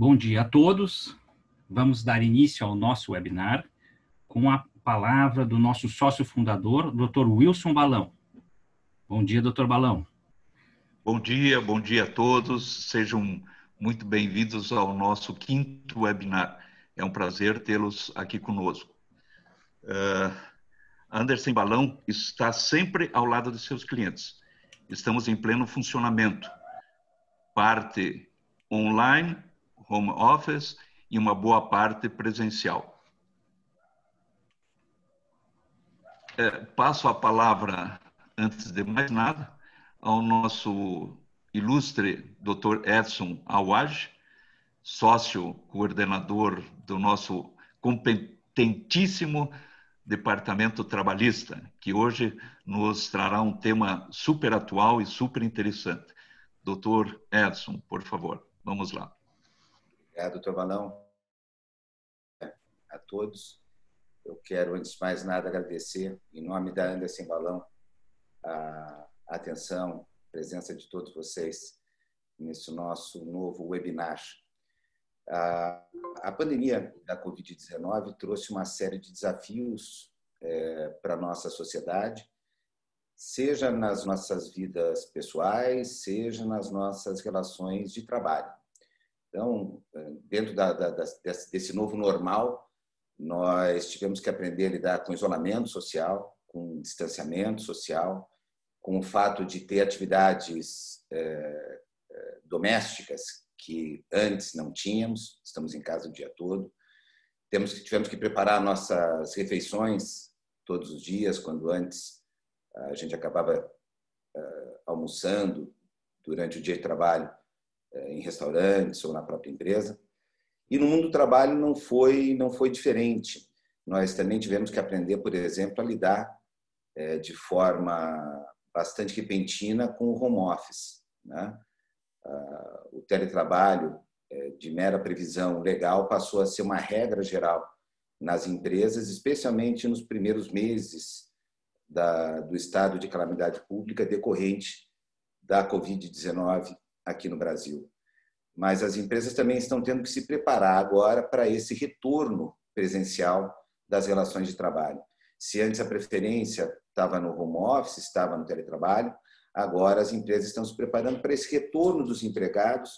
Bom dia a todos. Vamos dar início ao nosso webinar com a palavra do nosso sócio fundador, Dr. Wilson Balão. Bom dia, Dr. Balão. Bom dia a todos. Sejam muito bem-vindos ao nosso 5º webinar. É um prazer tê-los aqui conosco. Anderson Balão está sempre ao lado de seus clientes. Estamos em pleno funcionamento. Parte online, home office e uma boa parte presencial. Passo a palavra, antes de mais nada, ao nosso ilustre Dr. Edson Awaj, sócio coordenador do nosso competentíssimo Departamento Trabalhista, que hoje nos trará um tema super atual e super interessante. Dr. Edson, por favor, vamos lá. Obrigado, Dr. Balão. A todos, eu quero, antes de mais nada, agradecer, em nome da Anderson Balão, a atenção, a presença de todos vocês nesse nosso novo webinar. A pandemia da Covid-19 trouxe uma série de desafios para a nossa sociedade, seja nas nossas vidas pessoais, seja nas nossas relações de trabalho. Então, dentro desse novo normal, nós tivemos que aprender a lidar com isolamento social, com distanciamento social, com o fato de ter atividades domésticas que antes não tínhamos, estamos em casa o dia todo. Tivemos que preparar nossas refeições todos os dias, quando antes a gente acabava almoçando durante o dia de trabalho em restaurantes ou na própria empresa. E no mundo do trabalho não foi diferente. Nós também tivemos que aprender, por exemplo, a lidar de forma bastante repentina com o home office, né? O teletrabalho de mera previsão legal passou a ser uma regra geral nas empresas, especialmente nos primeiros meses do estado de calamidade pública decorrente da Covid-19 aqui no Brasil. Mas as empresas também estão tendo que se preparar agora para esse retorno presencial das relações de trabalho. Se antes a preferência estava no home office, estava no teletrabalho, agora as empresas estão se preparando para esse retorno dos empregados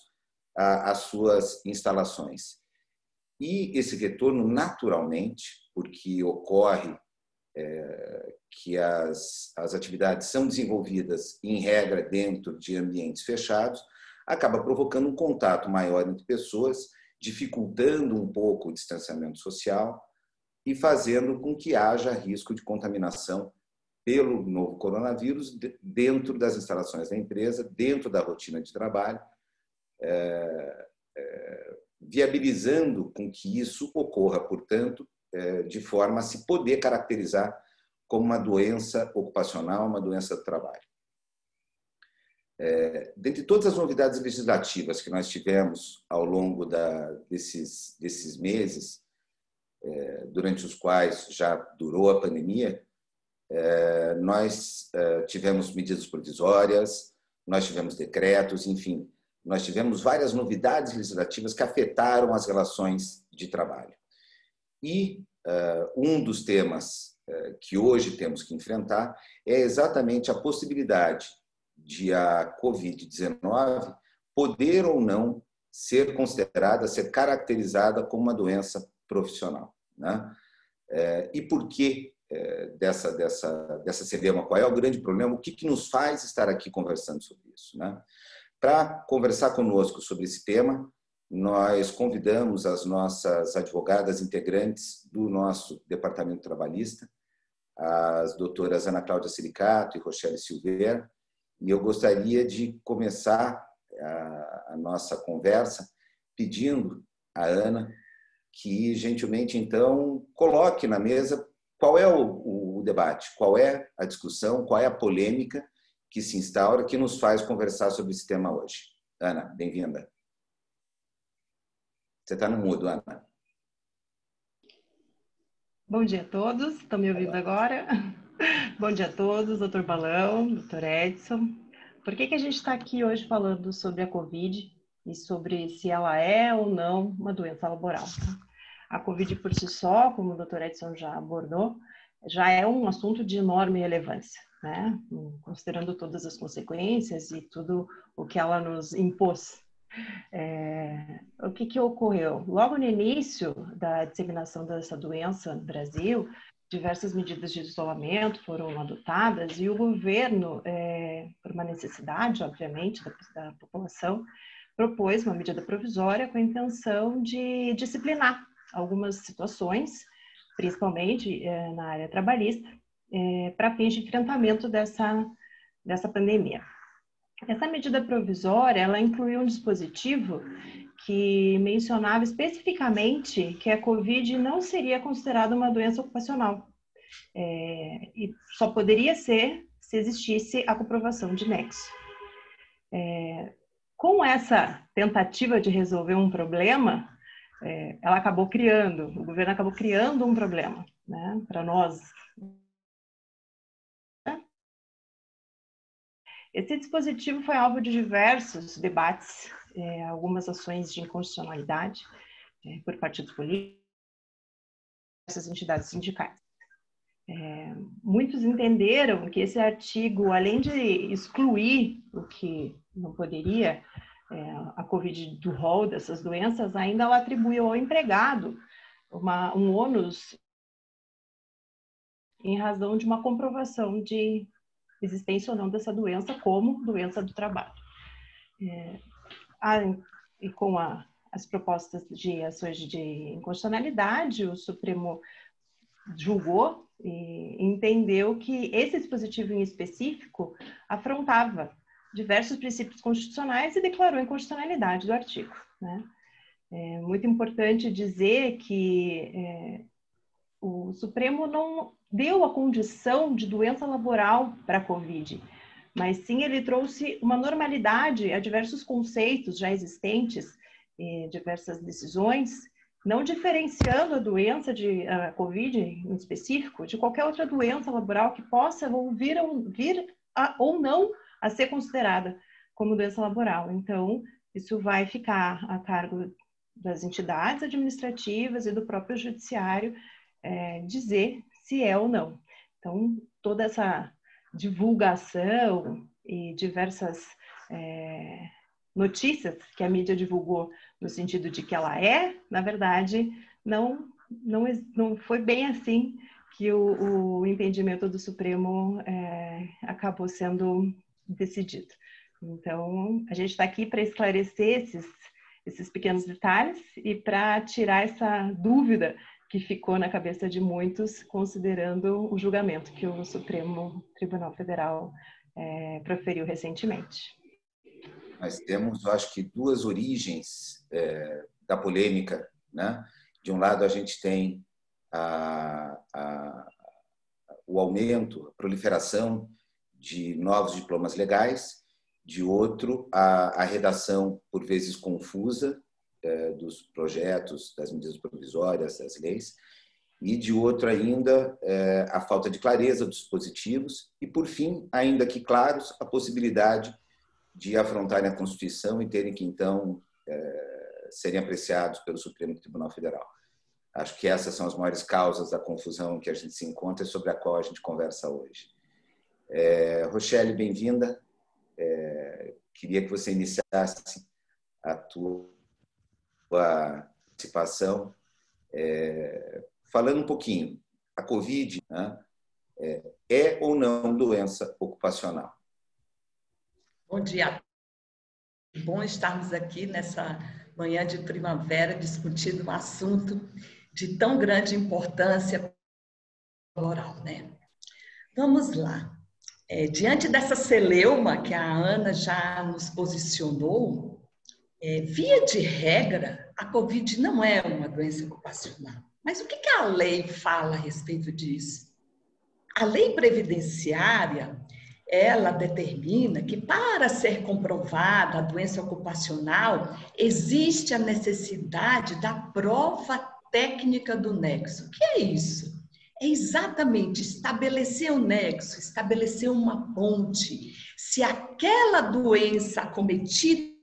às suas instalações. E esse retorno, naturalmente, porque ocorre que as atividades são desenvolvidas, em regra, dentro de ambientes fechados, acaba provocando um contato maior entre pessoas, dificultando um pouco o distanciamento social e fazendo com que haja risco de contaminação pelo novo coronavírus dentro das instalações da empresa, dentro da rotina de trabalho, viabilizando com que isso ocorra, portanto, de forma a se poder caracterizar como uma doença ocupacional, uma doença do trabalho. Dentre todas as novidades legislativas que nós tivemos ao longo desses meses, durante os quais já durou a pandemia, nós tivemos medidas provisórias, nós tivemos decretos, enfim, nós tivemos várias novidades legislativas que afetaram as relações de trabalho. E um dos temas que hoje temos que enfrentar é exatamente a possibilidade de a Covid-19 poder ou não ser considerada, ser caracterizada como uma doença profissional, né? E por que dessa CVM? Qual é o grande problema? O que nos faz estar aqui conversando sobre isso, né? Para conversar conosco sobre esse tema, nós convidamos as nossas advogadas integrantes do nosso Departamento Trabalhista, as doutoras Ana Cláudia Silicato e Rochelle Silveira, e eu gostaria de começar a nossa conversa pedindo à Ana que, gentilmente, então, coloque na mesa qual é o debate, qual é a discussão, qual é a polêmica que se instaura, que nos faz conversar sobre esse tema hoje. Ana, bem-vinda. Você está no mudo, Ana. Bom dia a todos, estão me ouvindo agora? Bom dia a todos, doutor Balão, doutor Edson. Por que a gente está aqui hoje falando sobre a Covid? e sobre se ela é ou não uma doença laboral. A Covid por si só, como o Dr. Edson já abordou, já é um assunto de enorme relevância, né? Considerando todas as consequências e tudo o que ela nos impôs. O que ocorreu? Logo no início da disseminação dessa doença no Brasil, diversas medidas de isolamento foram adotadas e o governo, por uma necessidade, obviamente, da população, propôs uma medida provisória com a intenção de disciplinar algumas situações, principalmente na área trabalhista, para fins de enfrentamento dessa pandemia. Essa medida provisória, ela incluiu um dispositivo que mencionava especificamente que a Covid não seria considerada uma doença ocupacional. E só poderia ser se existisse a comprovação de nexo. Com essa tentativa de resolver um problema, o governo acabou criando um problema, né, para nós. Esse dispositivo foi alvo de diversos debates, algumas ações de inconstitucionalidade por partidos políticos, essas entidades sindicais. Muitos entenderam que esse artigo, além de excluir o que não poderia, a Covid do rol dessas doenças, ainda ela atribuiu ao empregado um ônus em razão de uma comprovação de existência ou não dessa doença como doença do trabalho. E com as propostas de ações de inconstitucionalidade, o Supremo julgou e entendeu que esse dispositivo em específico afrontava diversos princípios constitucionais e declarou a inconstitucionalidade do artigo, né? É muito importante dizer que o Supremo não deu a condição de doença laboral para a Covid, mas sim ele trouxe uma normalidade a diversos conceitos já existentes, diversas decisões, não diferenciando a doença de Covid em específico de qualquer outra doença laboral que possa vir ou não a ser considerada como doença laboral. Então, isso vai ficar a cargo das entidades administrativas e do próprio judiciário dizer se é ou não. Então, toda essa divulgação e diversas notícias que a mídia divulgou no sentido de que ela na verdade, não foi bem assim que o entendimento do Supremo acabou sendo decidido. Então, a gente está aqui para esclarecer esses pequenos detalhes e para tirar essa dúvida que ficou na cabeça de muitos, considerando o julgamento que o Supremo Tribunal Federal proferiu recentemente. Nós temos, eu acho que, duas origens da polêmica, né? De um lado, a gente tem o aumento, a proliferação de novos diplomas legais, de outro, a redação, por vezes confusa, dos projetos, das medidas provisórias, das leis, e de outro ainda, a falta de clareza dos dispositivos, e, por fim, ainda que claros, a possibilidade de afrontarem a Constituição e terem que, então, serem apreciados pelo Supremo Tribunal Federal. Acho que essas são as maiores causas da confusão que a gente se encontra e sobre a qual a gente conversa hoje. Rochelle, bem-vinda. Queria que você iniciasse a tua participação falando um pouquinho. A Covid, né, é ou não doença ocupacional? Bom dia. Bom estarmos aqui nessa manhã de primavera discutindo um assunto de tão grande importância laboral, né? Vamos lá. Diante dessa celeuma que a Ana já nos posicionou, via de regra, a Covid não é uma doença ocupacional. Mas o que a lei fala a respeito disso? A lei previdenciária, ela determina que para ser comprovada a doença ocupacional, existe a necessidade da prova técnica do nexo. O que é isso? É exatamente estabelecer um nexo, estabelecer uma ponte. Se aquela doença acometida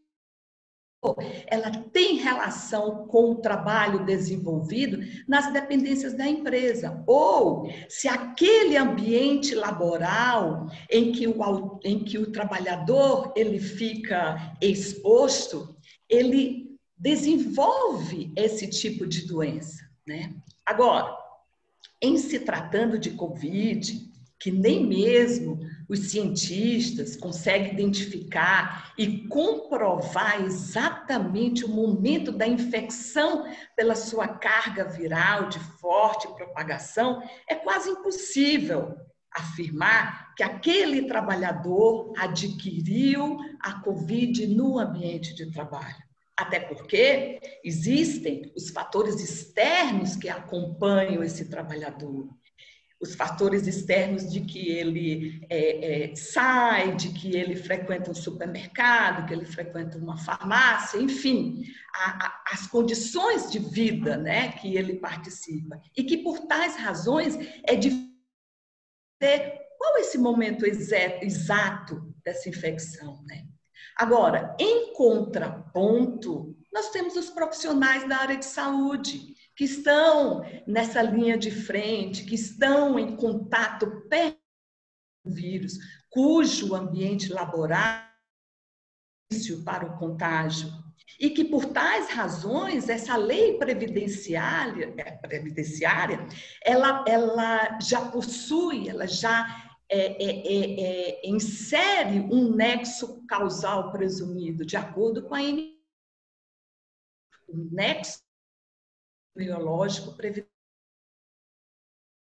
ela tem relação com o trabalho desenvolvido nas dependências da empresa, ou se aquele ambiente laboral em que o trabalhador ele fica exposto, ele desenvolve esse tipo de doença, né? Agora, em se tratando de Covid, que nem mesmo os cientistas conseguem identificar e comprovar exatamente o momento da infecção pela sua carga viral de forte propagação, é quase impossível afirmar que aquele trabalhador adquiriu a Covid no ambiente de trabalho. Até porque existem os fatores externos que acompanham esse trabalhador. Os fatores externos de que ele sai, de que ele frequenta um supermercado, que ele frequenta uma farmácia, enfim, as condições de vida, né, que ele participa. E que, por tais razões, é difícil ter qual é esse momento exato dessa infecção, né? Agora, em contraponto, nós temos os profissionais da área de saúde, que estão nessa linha de frente, que estão em contato perto com o vírus, cujo ambiente laboral é propício para o contágio. E que, por tais razões, essa lei previdenciária ela já possui, ela já insere um nexo causal presumido, de acordo com a o nexo biológico previdenciário.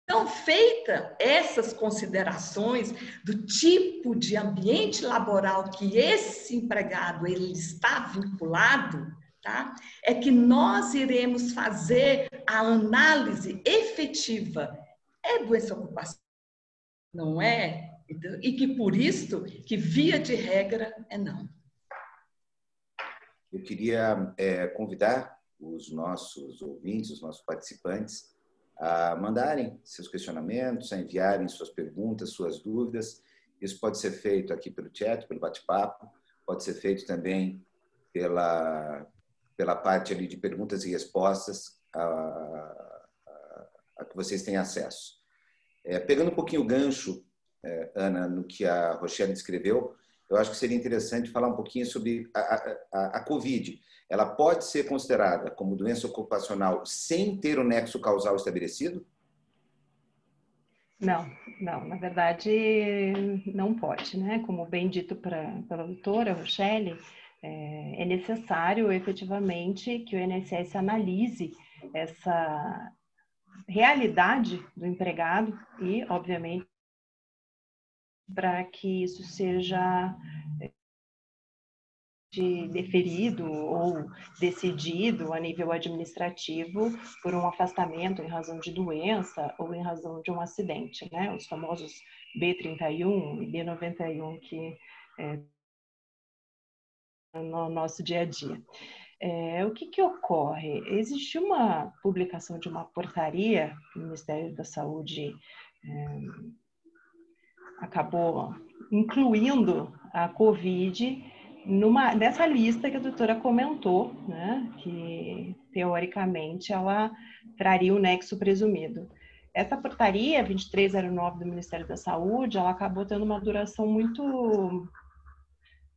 Então, feita essas considerações do tipo de ambiente laboral que esse empregado ele está vinculado, tá? É que nós iremos fazer a análise efetiva. É doença ocupacional? Não é? E que por isso, que via de regra, é não. Eu queria convidar os nossos ouvintes, os nossos participantes, a mandarem seus questionamentos, a enviarem suas perguntas, suas dúvidas. Isso pode ser feito aqui pelo chat, pelo bate-papo, pode ser feito também pela parte ali de perguntas e respostas a que vocês têm acesso. Pegando um pouquinho o gancho, Ana, no que a Rochelle descreveu, eu acho que seria interessante falar um pouquinho sobre a Covid. Ela pode ser considerada como doença ocupacional sem ter o nexo causal estabelecido? Não, na verdade não pode, né? Como bem dito pela doutora Rochelle, é necessário efetivamente que o INSS analise essa realidade do empregado e, obviamente, para que isso seja deferido ou decidido a nível administrativo por um afastamento em razão de doença ou em razão de um acidente, né? Os famosos B31 e B91 que no nosso dia a dia. O que ocorre? Existe uma publicação de uma portaria que o Ministério da Saúde acabou incluindo a Covid nessa lista que a doutora comentou, né, que teoricamente ela traria o nexo presumido. Essa portaria 2309 do Ministério da Saúde, ela acabou tendo uma duração muito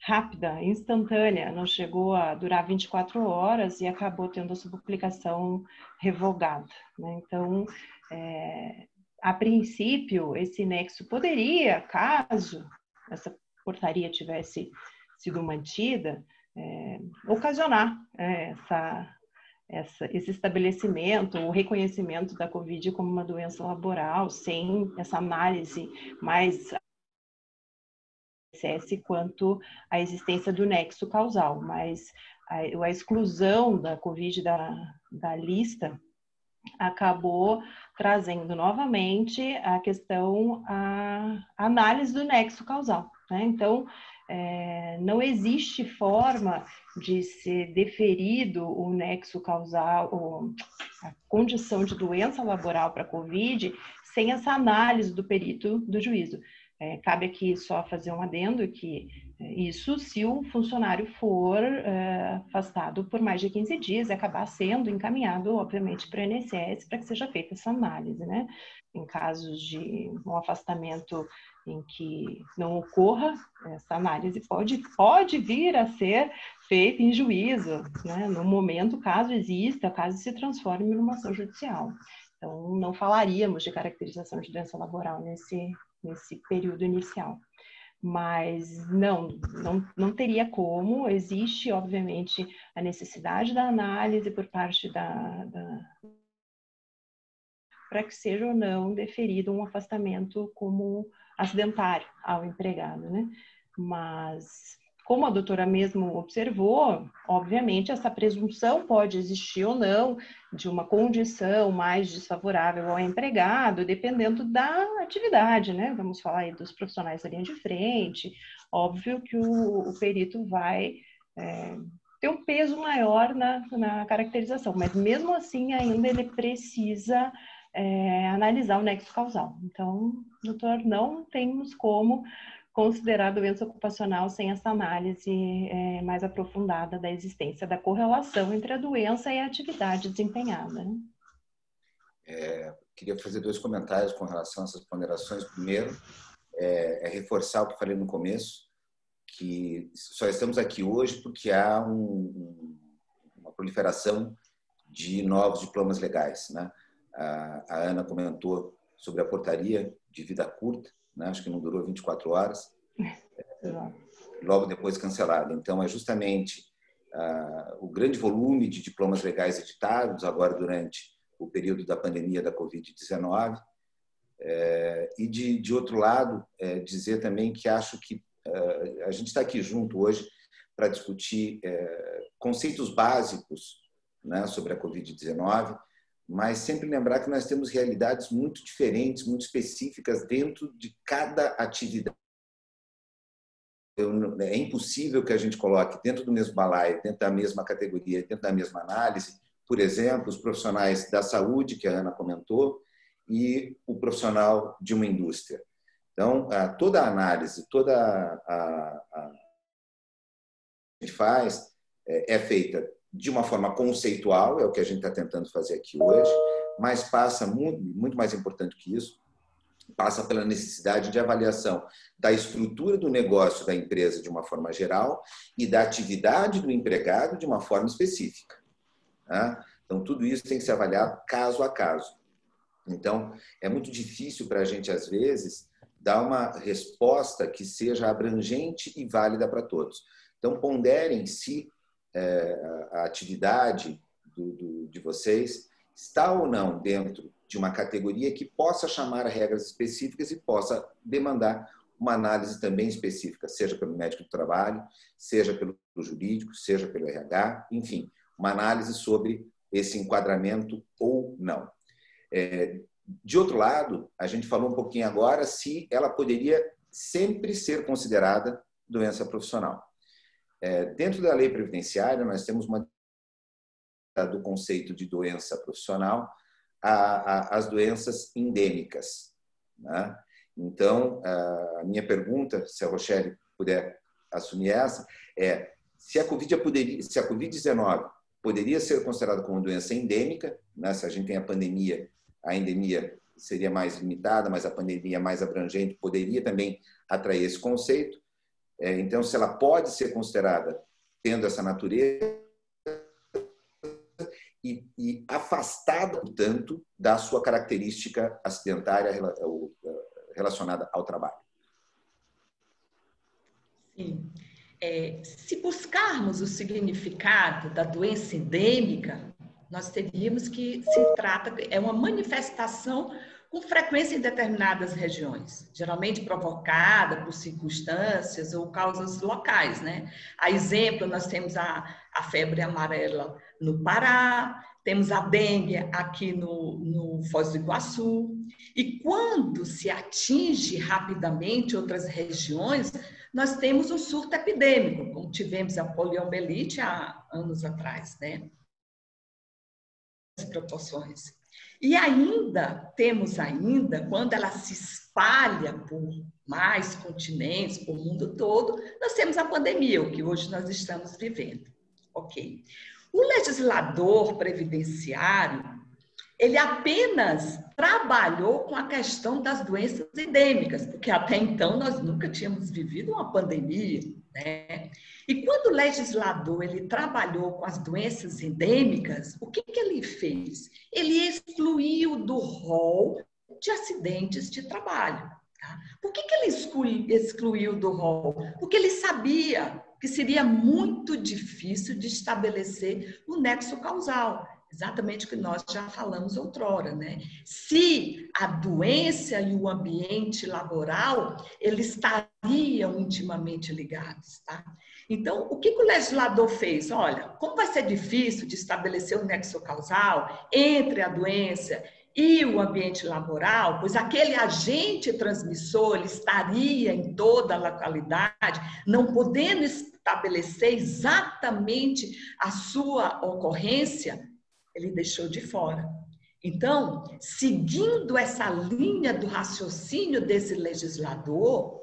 rápida, instantânea, não chegou a durar 24 horas e acabou tendo a sua publicação revogada, né? Então, a princípio, esse nexo poderia, caso essa portaria tivesse sido mantida, ocasionar esse estabelecimento, o reconhecimento da Covid como uma doença laboral, sem essa análise mais quanto à existência do nexo causal, mas a exclusão da Covid da lista acabou trazendo novamente a questão, a análise do nexo causal, né? Então, não existe forma de ser deferido o nexo causal, ou a condição de doença laboral para a Covid, sem essa análise do perito do juízo. Cabe aqui só fazer um adendo que isso se o funcionário for afastado por mais de 15 dias e acabar sendo encaminhado, obviamente, para o INSS para que seja feita essa análise, né? Em casos de um afastamento em que não ocorra, essa análise pode vir a ser feita em juízo, né? No momento, caso exista, caso se transforme numa ação judicial. Então, não falaríamos de caracterização de doença laboral nesse período inicial. Mas não teria como. Existe, obviamente, a necessidade da análise por parte para que seja ou não deferido um afastamento como acidentário ao empregado, né? Mas, como a doutora mesmo observou, obviamente essa presunção pode existir ou não de uma condição mais desfavorável ao empregado, dependendo da atividade, né? Vamos falar aí dos profissionais da linha de frente. Óbvio que o perito vai ter um peso maior na caracterização, mas mesmo assim ainda ele precisa analisar o nexo causal. Então, doutor, não temos como considerar a doença ocupacional sem essa análise mais aprofundada da existência da correlação entre a doença e a atividade desempenhada. Né? Queria fazer 2 comentários com relação a essas ponderações. Primeiro, reforçar o que falei no começo, que só estamos aqui hoje porque há uma proliferação de novos diplomas legais, né? A Ana comentou sobre a portaria de vida curta, né? Acho que não durou 24 horas, logo depois cancelada. Então, é justamente o grande volume de diplomas legais editados agora durante o período da pandemia da Covid-19. E, de outro lado, dizer também que acho que a gente está aqui junto hoje para discutir conceitos básicos, né, sobre a Covid-19, mas sempre lembrar que nós temos realidades muito diferentes, muito específicas dentro de cada atividade. É impossível que a gente coloque dentro do mesmo balaio, dentro da mesma categoria, dentro da mesma análise, por exemplo, os profissionais da saúde, que a Ana comentou, e o profissional de uma indústria. Então, toda a análise, toda a gente faz é feita de uma forma conceitual, é o que a gente está tentando fazer aqui hoje, mas passa muito mais importante que isso, passa pela necessidade de avaliação da estrutura do negócio da empresa de uma forma geral e da atividade do empregado de uma forma específica. Tá? Então, tudo isso tem que ser avaliado caso a caso. Então, é muito difícil para a gente, às vezes, dar uma resposta que seja abrangente e válida para todos. Então, ponderem se a atividade de vocês está ou não dentro de uma categoria que possa chamar a regras específicas e possa demandar uma análise também específica, seja pelo médico do trabalho, seja pelo jurídico, seja pelo RH, enfim, uma análise sobre esse enquadramento ou não. De outro lado, a gente falou um pouquinho agora se ela poderia sempre ser considerada doença profissional. Dentro da lei previdenciária, nós temos do conceito de doença profissional as doenças endêmicas. Né? Então, a minha pergunta, se a Rochelle puder assumir essa, se a Covid-19 poderia ser considerada como doença endêmica, né? Se a gente tem a endemia seria mais limitada, mas a pandemia mais abrangente poderia também atrair esse conceito. Então, se ela pode ser considerada tendo essa natureza e afastada, portanto, da sua característica acidentária relacionada ao trabalho. Sim. Se buscarmos o significado da doença endêmica, nós teríamos que se trata, uma manifestação com frequência em determinadas regiões, geralmente provocada por circunstâncias ou causas locais, né? A exemplo, nós temos a febre amarela no Pará, temos a dengue aqui no Foz do Iguaçu, e quando se atinge rapidamente outras regiões, nós temos um surto epidêmico, como tivemos a poliomielite há anos atrás, né? As proporções. E temos ainda, quando ela se espalha por mais continentes, por mundo todo, nós temos a pandemia, o que hoje nós estamos vivendo. Ok. O legislador previdenciário, ele apenas trabalhou com a questão das doenças endêmicas, porque até então nós nunca tínhamos vivido uma pandemia, né? E quando o legislador ele trabalhou com as doenças endêmicas, o que ele fez? Ele excluiu do rol de acidentes de trabalho. Tá? Por que ele excluiu do rol? Porque ele sabia que seria muito difícil de estabelecer o nexo causal. Exatamente o que nós já falamos outrora, né? Se a doença e o ambiente laboral, eles estariam intimamente ligados, tá? Então, o que o legislador fez? Olha, como vai ser difícil de estabelecer o nexo causal entre a doença e o ambiente laboral, pois aquele agente transmissor ele estaria em toda a localidade, não podendo estabelecer exatamente a sua ocorrência, ele deixou de fora. Então, seguindo essa linha do raciocínio desse legislador,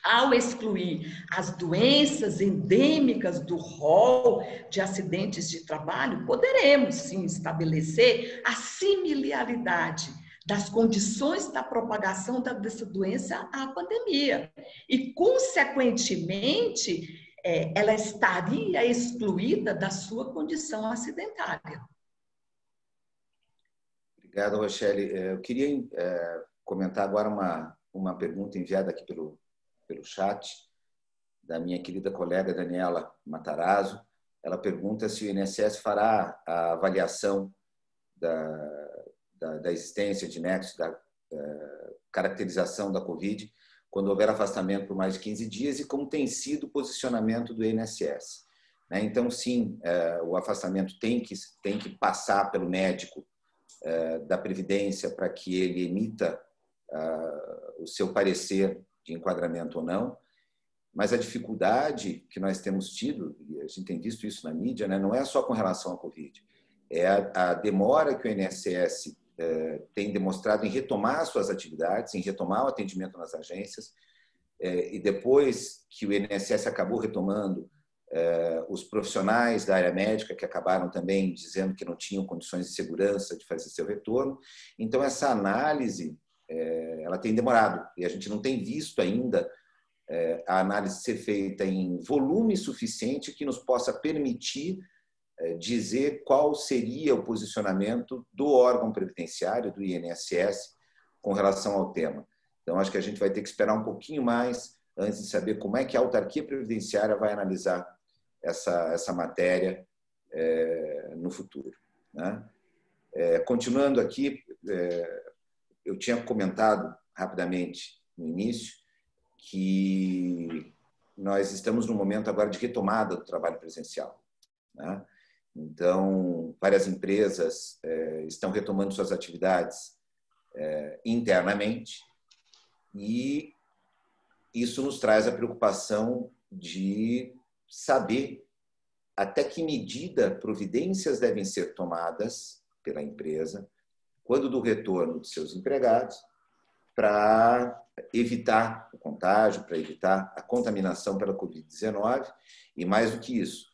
ao excluir as doenças endêmicas do rol de acidentes de trabalho, poderemos sim estabelecer a similaridade das condições da propagação dessa doença à pandemia. E, consequentemente, ela estaria excluída da sua condição acidentária. Obrigado, Rochelle. Eu queria comentar agora uma pergunta enviada aqui pelo chat, da minha querida colega Daniela Matarazzo. Ela pergunta se o INSS fará a avaliação da existência de nexo, da caracterização da Covid, quando houver afastamento por mais de 15 dias e como tem sido o posicionamento do INSS. Então, sim, o afastamento tem que passar pelo médico da Previdência para que ele emita o seu parecer de enquadramento ou não, mas a dificuldade que nós temos tido, e a gente tem visto isso na mídia, né, não é só com relação à Covid, é a demora que o INSS tem demonstrado em retomar suas atividades, em retomar o atendimento nas agências, e depois que o INSS acabou retomando, os profissionais da área médica que acabaram também dizendo que não tinham condições de segurança de fazer seu retorno. Então, essa análise ela tem demorado e a gente não tem visto ainda a análise ser feita em volume suficiente que nos possa permitir dizer qual seria o posicionamento do órgão previdenciário, do INSS, com relação ao tema. Então, acho que a gente vai ter que esperar um pouquinho mais antes de saber como é que a autarquia previdenciária vai analisar essa matéria no futuro, né? Continuando aqui, eu tinha comentado rapidamente no início que nós estamos num momento agora de retomada do trabalho presencial, né? Então, várias empresas estão retomando suas atividades internamente e isso nos traz a preocupação de saber até que medida providências devem ser tomadas pela empresa quando do retorno de seus empregados para evitar o contágio, para evitar a contaminação pela Covid-19 e, mais do que isso,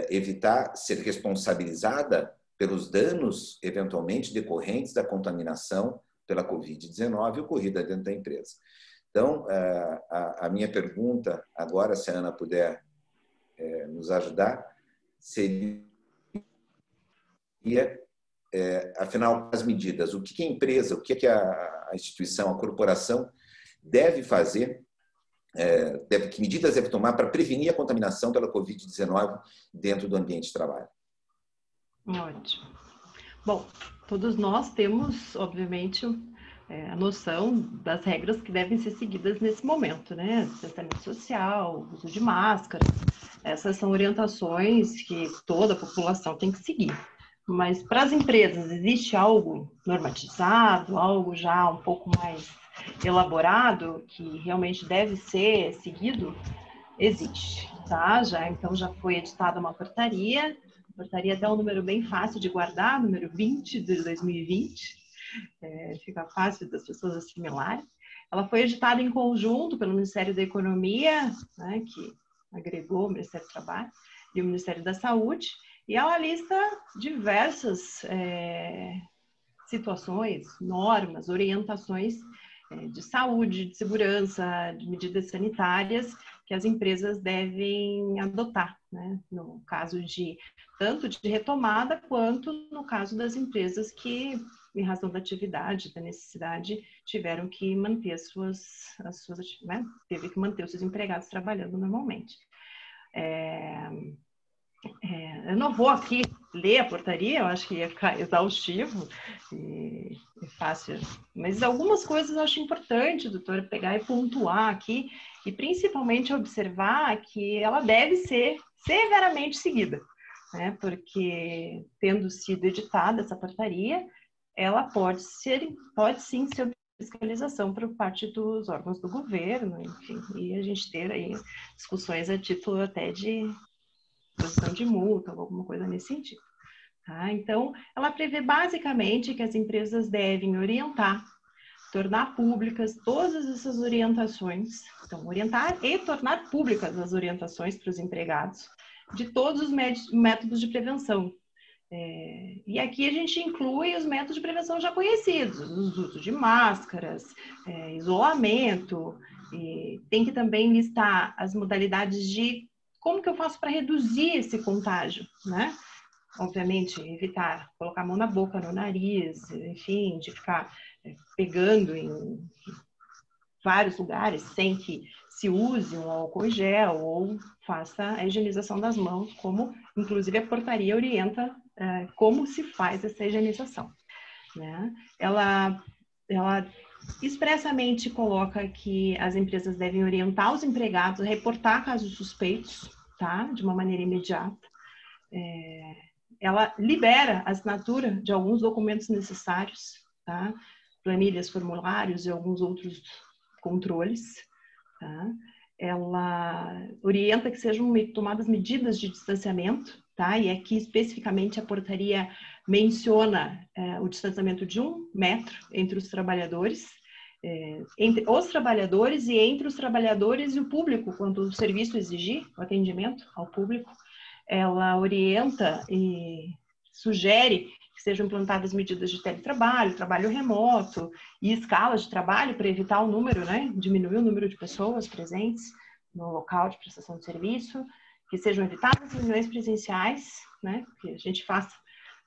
evitar ser responsabilizada pelos danos eventualmente decorrentes da contaminação pela Covid-19 ocorrida dentro da empresa. Então, a minha pergunta agora, se a Ana puder nos ajudar, seria, afinal, as medidas. O que a empresa, o que a instituição, a corporação deve fazer, que medidas deve tomar para prevenir a contaminação pela Covid-19 dentro do ambiente de trabalho? Ótimo. Bom, todos nós temos, obviamente, a noção das regras que devem ser seguidas nesse momento, né? Distanciamento social, uso de máscara. Essas são orientações que toda a população tem que seguir. Mas para as empresas, existe algo normatizado, algo já um pouco mais elaborado que realmente deve ser seguido? Existe, tá? Então já foi editada uma portaria até um número bem fácil de guardar, número 20 de 2020, fica fácil das pessoas assimilarem, Ela foi editada em conjunto pelo Ministério da Economia, né, que agregou o Ministério do Trabalho, e o Ministério da Saúde, e ela lista diversas situações, normas, orientações de saúde, de segurança, de medidas sanitárias que as empresas devem adotar, né? No caso de tanto de retomada quanto no caso das empresas que, em razão da atividade, da necessidade, tiveram que manter as suas né? Teve que manter os seus empregados trabalhando normalmente. Eu não vou aqui ler a portaria, eu acho que ia ficar exaustivo e fácil, mas algumas coisas eu acho importante, doutora, pegar e pontuar aqui, e principalmente observar que ela deve ser severamente seguida, né? Porque, tendo sido editada essa portaria, ela pode sim ser fiscalização por parte dos órgãos do governo, enfim, e a gente ter aí discussões a título até de posição de multa ou alguma coisa nesse sentido. Tá? Então, ela prevê basicamente que as empresas devem orientar, tornar públicas todas essas orientações, então, orientar e tornar públicas as orientações para os empregados de todos os métodos de prevenção. E aqui a gente inclui os métodos de prevenção já conhecidos, o uso de máscaras, isolamento, e tem que também listar as modalidades de como que eu faço para reduzir esse contágio, né? Obviamente, evitar colocar a mão na boca, no nariz, enfim, de ficar pegando em vários lugares sem que se use um álcool gel ou faça a higienização das mãos, como inclusive a portaria orienta como se faz essa higienização, né? Ela expressamente coloca que as empresas devem orientar os empregados a reportar casos suspeitos, tá? De uma maneira imediata. Ela libera a assinatura de alguns documentos necessários, tá? Planilhas, formulários e alguns outros controles, tá? Ela orienta que sejam tomadas medidas de distanciamento, tá? E aqui especificamente a portaria menciona o distanciamento de 1 metro entre os trabalhadores, entre os trabalhadores e entre os trabalhadores e o público, quando o serviço exigir o atendimento ao público. Ela orienta e sugere que sejam implantadas medidas de teletrabalho, trabalho remoto e escalas de trabalho para evitar o número, né? Diminuir o número de pessoas presentes no local de prestação de serviço, que sejam evitadas reuniões presenciais, né? Que a gente faça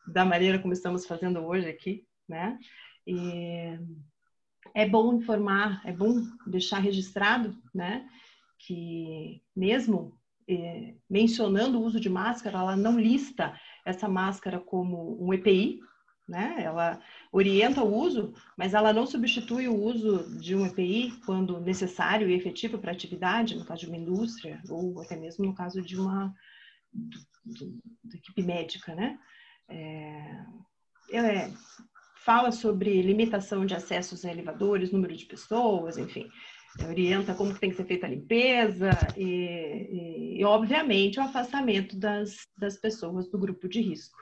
da maneira como estamos fazendo hoje aqui, né? E é bom informar, é bom deixar registrado, né? Que mesmo mencionando o uso de máscara, ela não lista essa máscara como um EPI, né? Ela orienta o uso, mas ela não substitui o uso de um EPI quando necessário e efetivo para a atividade, no caso de uma indústria, ou até mesmo no caso de uma equipe médica, né? Fala sobre limitação de acessos a elevadores, número de pessoas, enfim, orienta como que tem que ser feita a limpeza e obviamente, o afastamento das pessoas do grupo de risco.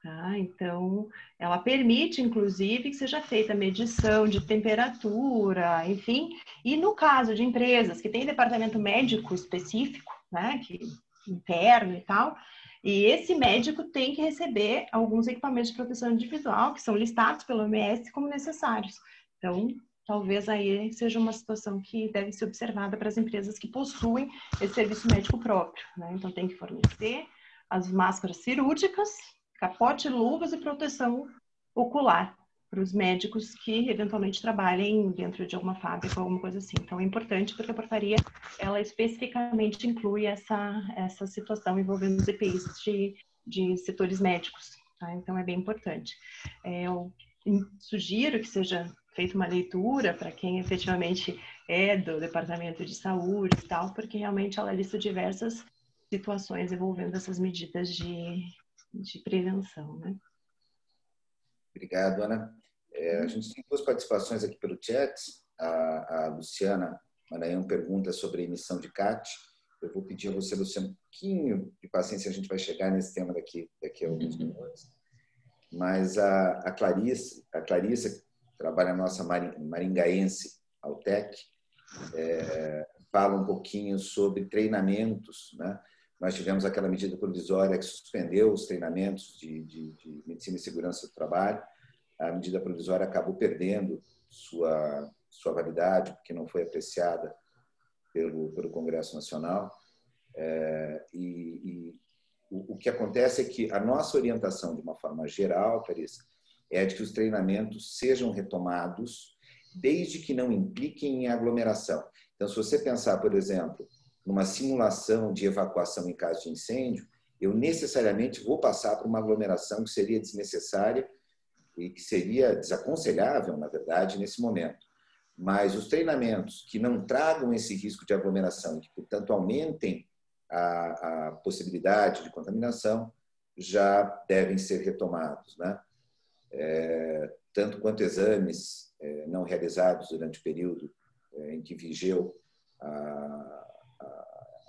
Tá? Então, ela permite, inclusive, que seja feita a medição de temperatura, enfim, e no caso de empresas que têm departamento médico específico, né, que interno e tal, e esse médico tem que receber alguns equipamentos de proteção individual que são listados pelo OMS como necessários. Então, talvez aí seja uma situação que deve ser observada para as empresas que possuem esse serviço médico próprio, né? Então, tem que fornecer as máscaras cirúrgicas, capote, luvas e proteção ocular para os médicos que eventualmente trabalhem dentro de alguma fábrica ou alguma coisa assim. Então, é importante porque a portaria, ela especificamente inclui essa situação envolvendo os EPIs de setores médicos. Tá? Então, é bem importante. Eu sugiro que seja feita uma leitura para quem efetivamente é do departamento de saúde e tal, porque realmente ela lista diversas situações envolvendo essas medidas de prevenção, né? Obrigado, Ana. A gente tem 2 participações aqui pelo chat. A Luciana Maranhão pergunta sobre a emissão de CAT. Eu vou pedir a você, Luciana, um pouquinho de paciência, a gente vai chegar nesse tema daqui a alguns minutos. Mas a Clarissa, que trabalha na nossa maringaense, Altec, fala um pouquinho sobre treinamentos, né? Nós tivemos aquela medida provisória que suspendeu os treinamentos de medicina e segurança do trabalho. A medida provisória acabou perdendo sua validade, porque não foi apreciada pelo Congresso Nacional. O que acontece é que a nossa orientação, de uma forma geral, Clarissa, é de que os treinamentos sejam retomados, desde que não impliquem em aglomeração. Então, se você pensar, por exemplo, numa simulação de evacuação em caso de incêndio, eu necessariamente vou passar por uma aglomeração que seria desnecessária e que seria desaconselhável, na verdade, nesse momento. Mas os treinamentos que não tragam esse risco de aglomeração e que, portanto, aumentem a possibilidade de contaminação, já devem ser retomados, né? Tanto quanto exames não realizados durante o período em que vigeu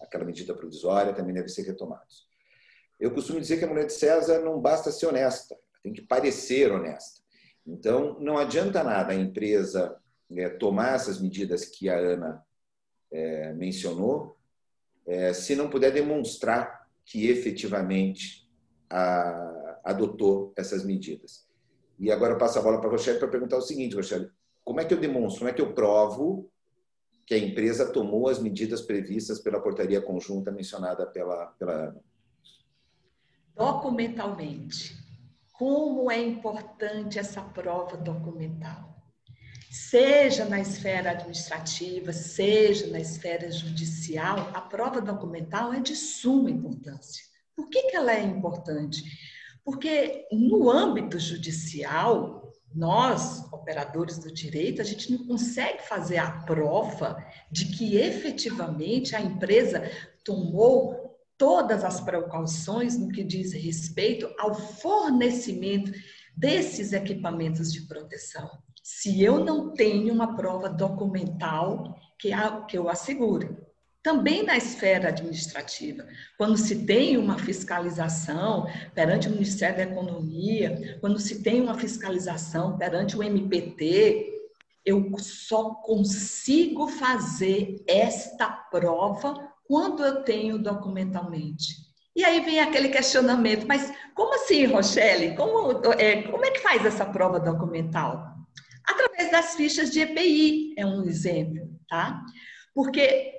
aquela medida provisória também devem ser retomados. Eu costumo dizer que a mulher de César não basta ser honesta, tem que parecer honesta. Então, não adianta nada a empresa tomar essas medidas que a Ana mencionou, se não puder demonstrar que efetivamente adotou essas medidas. E agora eu passo a bola para a Rochelle para perguntar o seguinte, Rochelle, como é que eu demonstro, como é que eu provo que a empresa tomou as medidas previstas pela portaria conjunta mencionada pela Ana? Documentalmente. Como é importante essa prova documental? Seja na esfera administrativa, seja na esfera judicial, a prova documental é de suma importância. Por que ela é importante? Porque no âmbito judicial, nós, operadores do direito, a gente não consegue fazer a prova de que efetivamente a empresa tomou todas as precauções no que diz respeito ao fornecimento desses equipamentos de proteção. Se eu não tenho uma prova documental que eu assegure. Também na esfera administrativa, quando se tem uma fiscalização perante o Ministério da Economia, quando se tem uma fiscalização perante o MPT, eu só consigo fazer esta prova quando eu tenho documentalmente. E aí vem aquele questionamento, mas como assim, Rochelle? Como é que faz essa prova documental? Através das fichas de EPI, é um exemplo, tá? Porque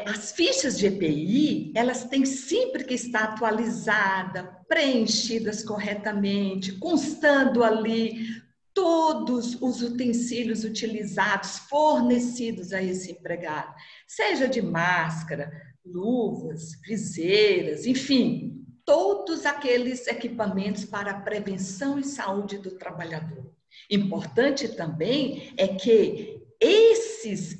as fichas de EPI, elas têm sempre que estar atualizadas, preenchidas corretamente, constando ali todos os utensílios utilizados, fornecidos a esse empregado, seja de máscara, luvas, viseiras, enfim, todos aqueles equipamentos para a prevenção e saúde do trabalhador. Importante também é que esses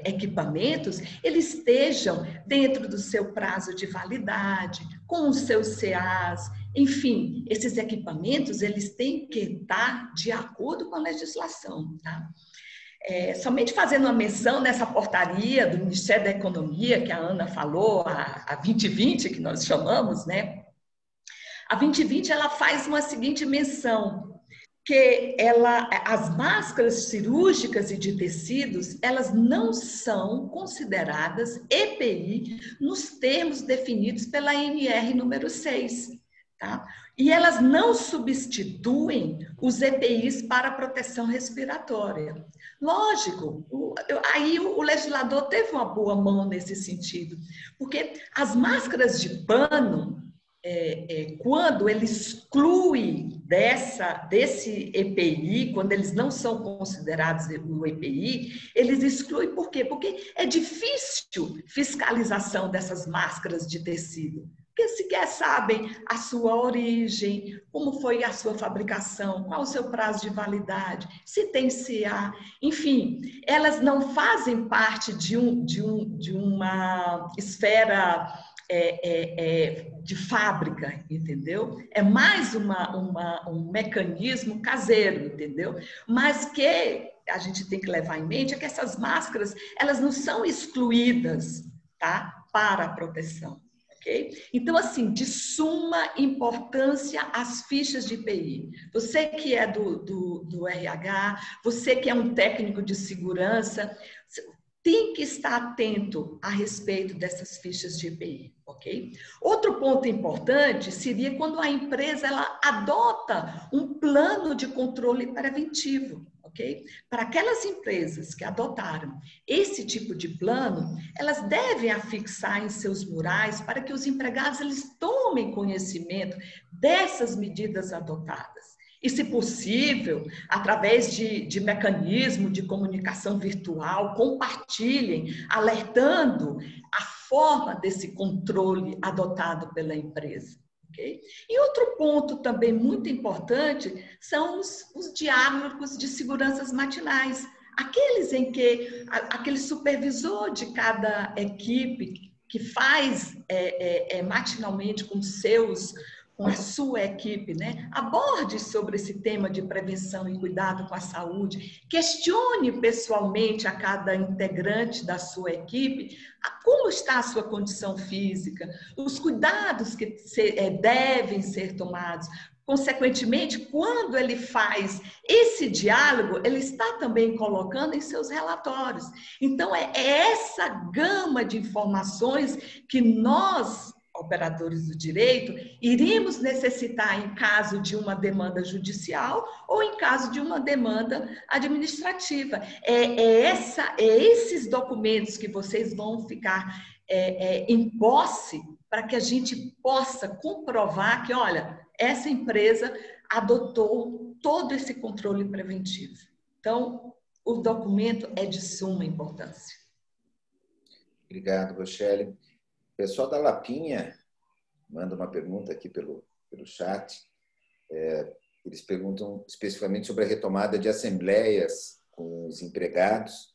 equipamentos, eles estejam dentro do seu prazo de validade, com os seus CAs, enfim, esses equipamentos, eles têm que estar de acordo com a legislação, tá? Somente fazendo uma menção nessa portaria do Ministério da Economia, que a Ana falou, a 2020, que nós chamamos, né? A 2020, ela faz uma seguinte menção, que as máscaras cirúrgicas e de tecidos, elas não são consideradas EPI nos termos definidos pela ANR número 6, tá? E elas não substituem os EPIs para proteção respiratória. Lógico, aí o legislador teve uma boa mão nesse sentido, porque as máscaras de pano, quando ele exclui desse EPI, quando eles não são considerados no EPI, eles excluem por quê? Porque é difícil fiscalização dessas máscaras de tecido. Porque sequer sabem a sua origem, como foi a sua fabricação, qual o seu prazo de validade, se tem CA, enfim, elas não fazem parte de uma esfera de fábrica, entendeu? É mais um mecanismo caseiro, entendeu? Mas que a gente tem que levar em mente é que essas máscaras, elas não são excluídas, tá? Para a proteção. ok? Então, assim, de suma importância as fichas de IPI. Você que é do RH, você que é um técnico de segurança, tem que estar atento a respeito dessas fichas de IPI, ok? Outro ponto importante seria quando a empresa ela adota um plano de controle preventivo, ok? Para aquelas empresas que adotaram esse tipo de plano, elas devem afixar em seus murais para que os empregados eles tomem conhecimento dessas medidas adotadas. E, se possível, através de mecanismo de comunicação virtual, compartilhem, alertando a forma desse controle adotado pela empresa. Okay? E outro ponto também muito importante são os diálogos de seguranças matinais, aqueles em que aquele supervisor de cada equipe que faz matinalmente com a sua equipe, né? Aborde sobre esse tema de prevenção e cuidado com a saúde, questione pessoalmente a cada integrante da sua equipe como está a sua condição física, os cuidados que devem ser tomados. Consequentemente, quando ele faz esse diálogo, ele está também colocando em seus relatórios. Então, é essa gama de informações que nós, operadores do direito, iríamos necessitar em caso de uma demanda judicial ou em caso de uma demanda administrativa. Esses documentos que vocês vão ficar em posse para que a gente possa comprovar que, olha, essa empresa adotou todo esse controle preventivo. Então, o documento é de suma importância. Obrigado, Rochelle. O pessoal da Lapinha manda uma pergunta aqui pelo chat. Eles perguntam especificamente sobre a retomada de assembleias com os empregados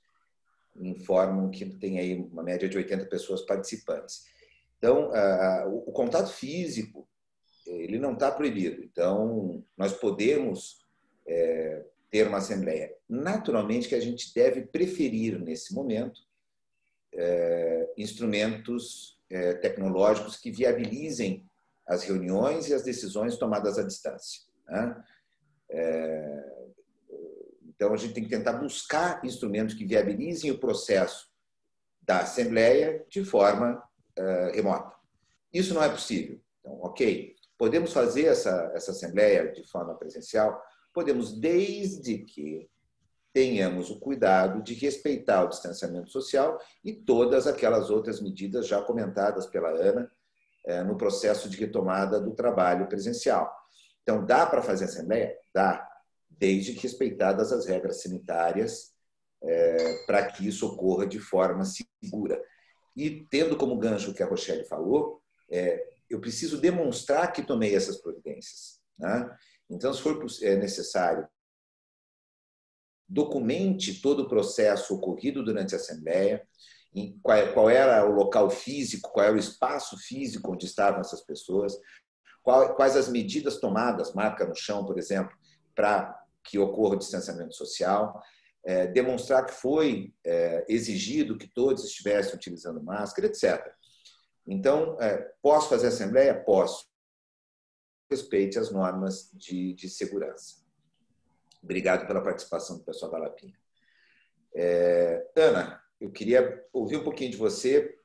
e informam que tem aí uma média de 80 pessoas participantes. Então, o contato físico, ele não está proibido. Então, nós podemos ter uma assembleia. Naturalmente que a gente deve preferir, nesse momento, instrumentos tecnológicos que viabilizem as reuniões e as decisões tomadas à distância, né? Então, a gente tem que tentar buscar instrumentos que viabilizem o processo da assembleia de forma remota. Isso não é possível. Então, ok, podemos fazer essa assembleia de forma presencial? Podemos, desde que tenhamos o cuidado de respeitar o distanciamento social e todas aquelas outras medidas já comentadas pela Ana no processo de retomada do trabalho presencial. Então, dá para fazer assembleia? Dá, desde que respeitadas as regras sanitárias para que isso ocorra de forma segura. E, tendo como gancho o que a Rochelle falou, eu preciso demonstrar que tomei essas providências, né? Então, se for necessário, documente todo o processo ocorrido durante a assembleia, qual era o local físico, qual era o espaço físico onde estavam essas pessoas, quais as medidas tomadas, marca no chão, por exemplo, para que ocorra o distanciamento social, demonstrar que foi exigido que todos estivessem utilizando máscara, etc. Então, posso fazer assembleia? Posso. Respeite as normas de segurança. Obrigado pela participação do pessoal da Lapinha. Ana, eu queria ouvir um pouquinho de você.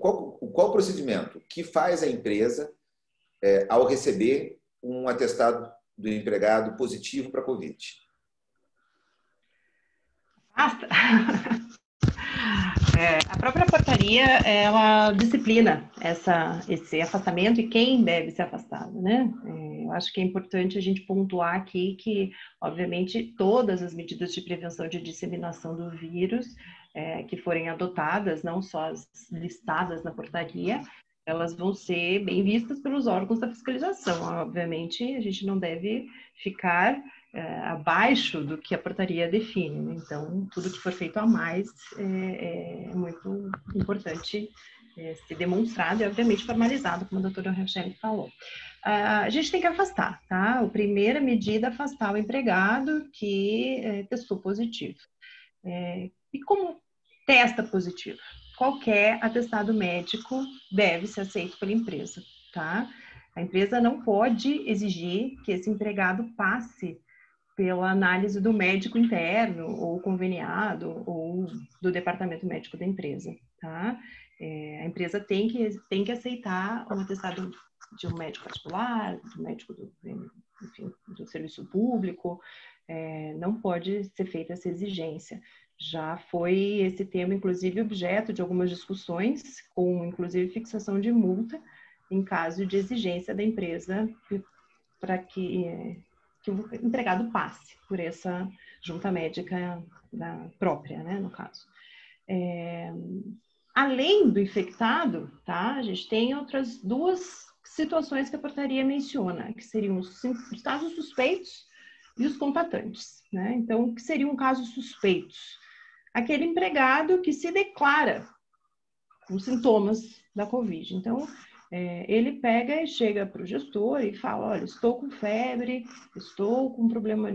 Qual o procedimento? O que faz a empresa ao receber um atestado do empregado positivo para a Covid? Basta. A própria portaria, ela disciplina esse afastamento e quem deve ser afastado, né? Eu acho que é importante a gente pontuar aqui que, obviamente, todas as medidas de prevenção de disseminação do vírus que forem adotadas, não só as listadas na portaria, elas vão ser bem vistas pelos órgãos da fiscalização. Obviamente, a gente não deve ficar abaixo do que a portaria define. Então, tudo que for feito a mais é muito importante ser demonstrado e, obviamente, formalizado, como a doutora Rochelle falou. A gente tem que afastar, tá? A primeira medida é afastar o empregado que testou positivo. E como testa positivo? qualquer atestado médico deve ser aceito pela empresa, tá? A empresa não pode exigir que esse empregado passe pela análise do médico interno, ou conveniado, ou do departamento médico da empresa, tá? A empresa tem que aceitar um atestado de um médico particular, do médico enfim, do serviço público, não pode ser feita essa exigência. Já foi esse tema, inclusive, objeto de algumas discussões, com, inclusive, fixação de multa em caso de exigência da empresa para que o empregado passe por essa junta médica própria, né, no caso. Além do infectado, tá, a gente tem outras duas situações que a portaria menciona, que seriam os casos suspeitos e os contatantes, né? Então, o que seriam casos suspeitos? Aquele empregado que se declara com sintomas da Covid. Então, ele pega e chega para o gestor e fala, olha, estou com febre, estou com problema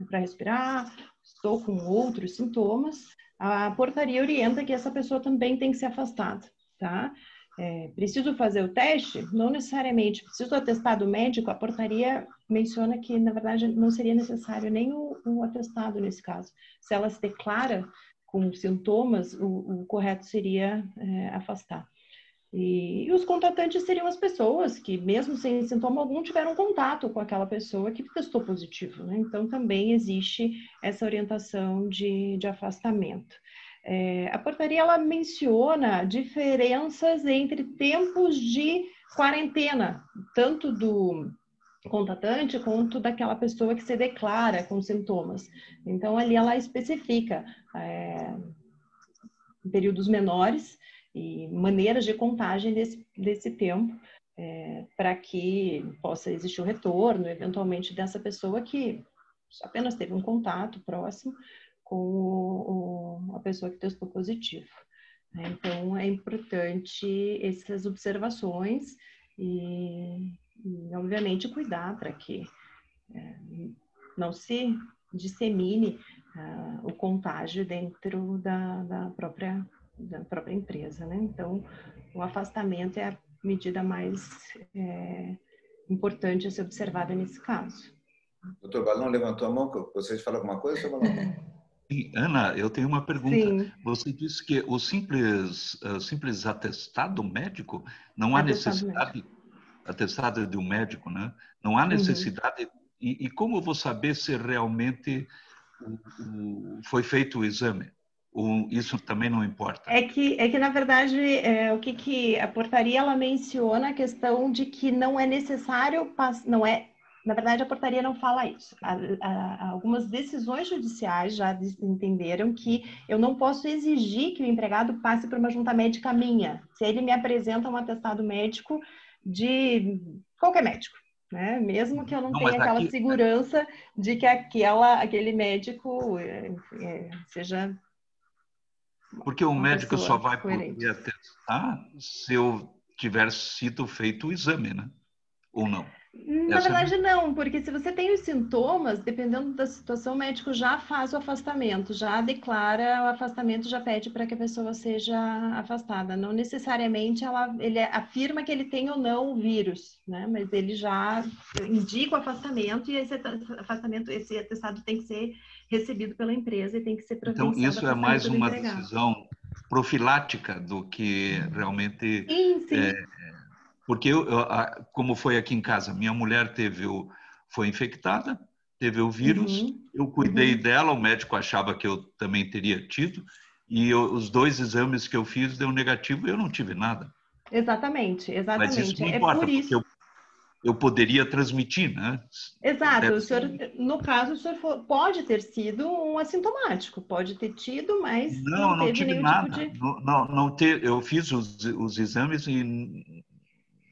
para respirar, estou com outros sintomas. A portaria orienta que essa pessoa também tem que ser afastada, tá? Preciso fazer o teste? Não necessariamente. Preciso do atestado médico? A portaria menciona que, na verdade, não seria necessário nem o atestado nesse caso. Se ela se declara com sintomas, o correto seria afastar. E os contatantes seriam as pessoas que, mesmo sem sintoma algum, tiveram contato com aquela pessoa que testou positivo, né? Então, também existe essa orientação de afastamento. A portaria, ela menciona diferenças entre tempos de quarentena, tanto do contatante quanto daquela pessoa que se declara com sintomas. Então, ali ela especifica períodos menores e maneiras de contagem desse tempo, para que possa existir o retorno, eventualmente, dessa pessoa que apenas teve um contato próximo com a pessoa que testou positivo. Então, é importante essas observações e obviamente, cuidar para que não se dissemine o contágio dentro da própria empresa, né? Então, o afastamento é a medida mais importante a ser observada nesse caso. Doutor Balão levantou a mão. Gostaria de falar alguma coisa, doutor Balão? Ana, eu tenho uma pergunta. Sim. Você disse que o simples atestado médico, não há necessidade... Atestado de um médico, né? Não há necessidade... E como eu vou saber se realmente foi feito o exame? Ou isso também não importa? É que na verdade, o que a portaria ela menciona a questão de que não é necessário, não é, na verdade a portaria não fala isso. Algumas decisões judiciais já entenderam que eu não posso exigir que o empregado passe por uma junta médica minha, se ele me apresenta um atestado médico de qualquer médico, né? Mesmo que eu não tenha aquela segurança de que aquele médico seja... Porque o médico só vai poder atestar se eu tiver sido feito o exame, né? Ou não? Na verdade, não, porque se você tem os sintomas, dependendo da situação, o médico já faz o afastamento, já declara o afastamento, já pede para que a pessoa seja afastada. Não necessariamente ele afirma que ele tem ou não o vírus, né? Mas ele já indica o afastamento e esse atestado tem que ser recebido pela empresa e tem que ser providenciado. Então, isso é mais uma decisão profilática do que realmente... Sim. Porque, como foi aqui em casa, minha mulher foi infectada, teve o vírus, eu cuidei dela, o médico achava que eu também teria tido, e os 2 exames que eu fiz deu negativo e eu não tive nada. Exatamente. Mas isso não importa, porque eu poderia transmitir, né? Exato. O senhor, no caso, o senhor pode ter sido um assintomático, pode ter tido, mas não teve nenhum nada. Tipo de... Eu fiz os exames e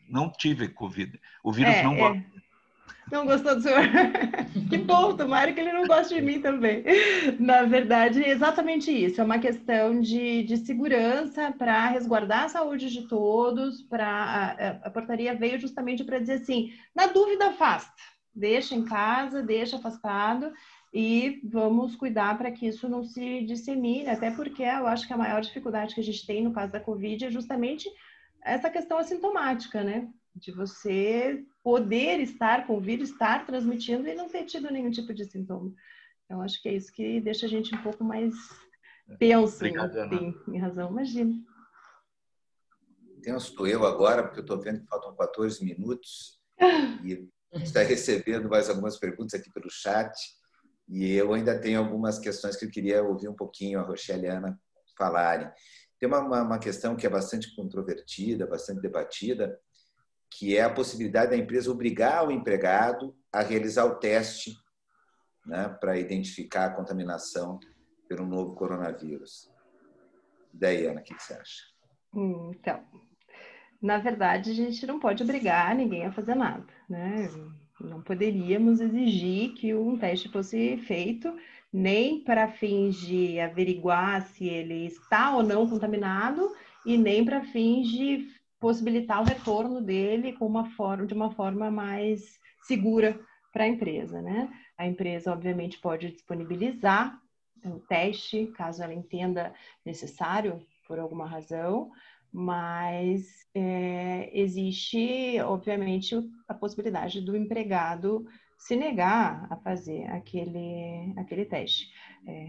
não tive Covid. O vírus não gosta. Não gostou do senhor? Que bom, tomara que ele não goste de mim também. Na verdade, é exatamente isso. É uma questão de segurança para resguardar a saúde de todos. A portaria veio justamente para dizer assim, na dúvida, afasta. Deixa em casa, deixa afastado. e vamos cuidar para que isso não se dissemine, até porque eu acho que a maior dificuldade que a gente tem no caso da Covid é justamente essa questão assintomática, né? De você poder estar com o vírus, estar transmitindo e não ter tido nenhum tipo de sintoma. Então, acho que é isso que deixa a gente um pouco mais tenso. Obrigado, Ana. Tem razão, imagina. Tenso eu agora, porque eu estou vendo que faltam 14 minutos e está recebendo mais algumas perguntas aqui pelo chat e eu ainda tenho algumas questões que eu queria ouvir um pouquinho a Rochelle e a Ana falarem. Tem uma questão que é bastante controvertida, bastante debatida, que é a possibilidade da empresa obrigar o empregado a realizar o teste, né, para identificar a contaminação pelo novo coronavírus. Daí, Ana, o que você acha? Então, na verdade, a gente não pode obrigar ninguém a fazer nada, né? Não poderíamos exigir que um teste fosse feito nem para fins de averiguar se ele está ou não contaminado e nem para fins de possibilitar o retorno dele de uma forma mais segura para a empresa, né? A empresa, obviamente, pode disponibilizar o teste, caso ela entenda necessário por alguma razão, mas existe, obviamente, a possibilidade do empregado se negar a fazer aquele teste.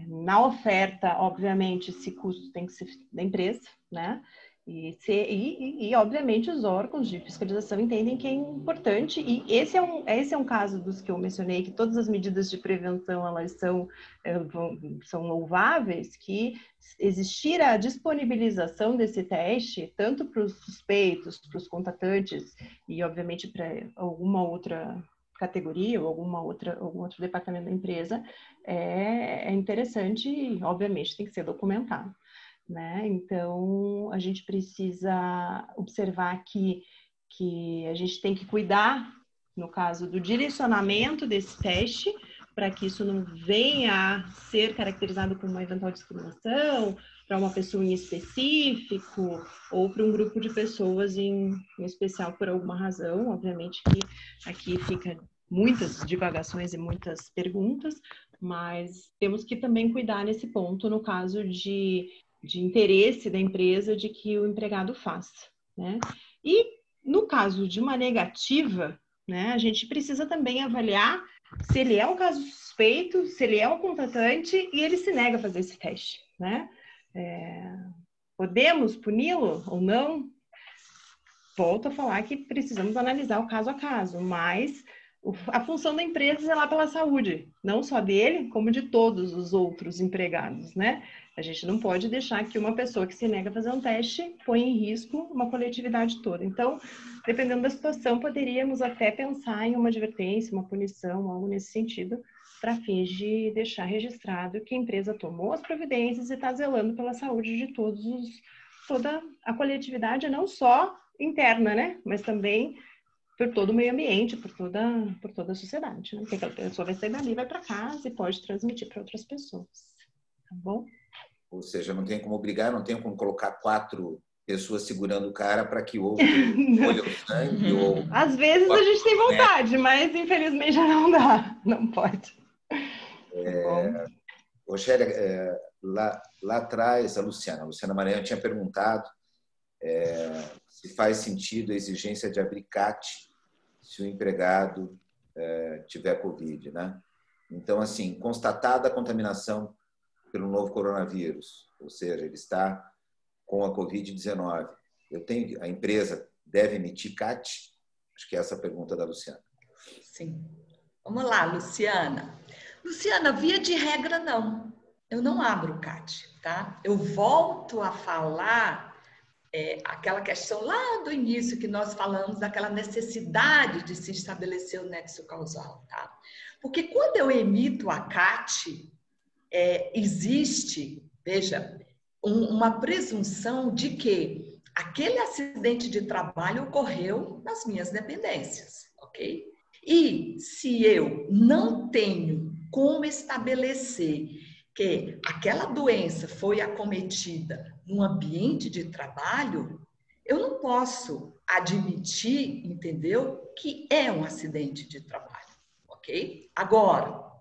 Na oferta, obviamente, esse custo tem que ser da empresa, né? E, obviamente, os órgãos de fiscalização entendem que é importante, e esse é um caso dos que eu mencionei, que todas as medidas de prevenção, elas são louváveis, que existir a disponibilização desse teste, tanto para os suspeitos, para os contatantes, e, obviamente, para alguma outra categoria ou algum outro departamento da empresa, é interessante e, obviamente, tem que ser documentado. Né? Então, a gente precisa observar que a gente tem que cuidar, no caso do direcionamento desse teste, para que isso não venha a ser caracterizado como uma eventual discriminação para uma pessoa em específico ou para um grupo de pessoas em especial por alguma razão. Obviamente que aqui fica muitas divagações e muitas perguntas, mas temos que também cuidar nesse ponto no caso de interesse da empresa de que o empregado faça, né? E no caso de uma negativa, né, a gente precisa também avaliar se ele é um caso suspeito, se ele é um contratante e ele se nega a fazer esse teste, né? Podemos puni-lo ou não? Volto a falar que precisamos analisar o caso a caso, mas a função da empresa é zelar pela saúde, não só dele, como de todos os outros empregados, né? A gente não pode deixar que uma pessoa que se nega a fazer um teste ponha em risco uma coletividade toda. Então, dependendo da situação, poderíamos até pensar em uma advertência, uma punição, algo nesse sentido, para fins de deixar registrado que a empresa tomou as providências e está zelando pela saúde de toda a coletividade, não só interna, né? Mas também por todo o meio ambiente, por toda a sociedade, né? Porque aquela pessoa vai sair dali, vai para casa e pode transmitir para outras pessoas, tá bom? Ou seja, não tem como obrigar, não tem como colocar 4 pessoas segurando o cara para que o outro olhe o sangue ou... Às vezes a gente tem vontade, mas infelizmente já não dá, não pode. Rochelle, lá atrás, a Luciana Maranhão tinha perguntado se faz sentido a exigência de abrir CAT se o empregado tiver Covid, né? Então, assim, constatada a contaminação pelo novo coronavírus, ou seja, ele está com a Covid-19, a empresa deve emitir CAT? Acho que é essa a pergunta da Luciana. Sim. Vamos lá, Luciana. Luciana, via de regra, não. Eu não abro o CAT, tá? Eu volto a falar aquela questão lá do início que nós falamos, daquela necessidade de se estabelecer o nexo causal, tá? Porque quando eu emito a CAT, existe, veja, uma presunção de que aquele acidente de trabalho ocorreu nas minhas dependências, ok? E se eu não tenho como estabelecer que aquela doença foi acometida no ambiente de trabalho, eu não posso admitir, entendeu, que é um acidente de trabalho, ok? Agora,